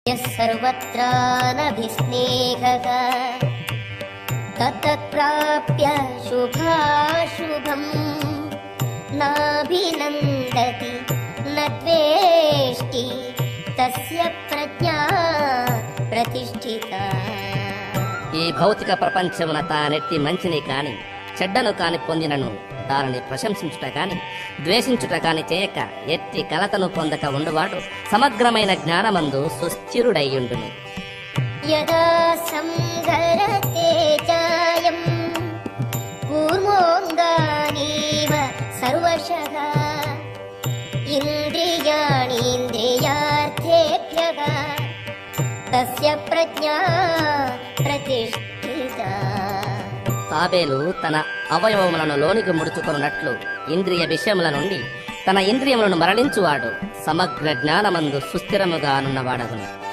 यः सर्वत्रानभिस्नेहः तत्प्राप्य शुभाशुभम् नाभिनन्दति न द्वेष्टि तस्य प्रज्ञा प्रतिष्ठिता। ఈ భౌతిక ప్రపంచమున తానెట్టి మంచిని కాని చెడ్డను కాని పొందినను దానిని ప్రశంసించుట కాని ద్వేషించుట కాని చేయక ఎట్టి కలతను పొందక ఉండువాడు సమగ్రమైన జ్ఞానమందు సుస్థిరుడయ్యుండును. యదా సంహరతే చాయం కూర్మోంగానీవ సర్వశః ఇంద్రియాణీంద్రియార్థేభ్యః తస్య ప్రజ్ఞా ప్రతిష్ఠితా. తాబేలు తన అవయవములను లోనికి ముడుచుకొనున్నట్లు ఇంద్రియ విషయముల నుండి తన ఇంద్రియములను మరలించువాడు సమగ్ర జ్ఞానమందు సుస్థిరముగా నున్నవాడగును.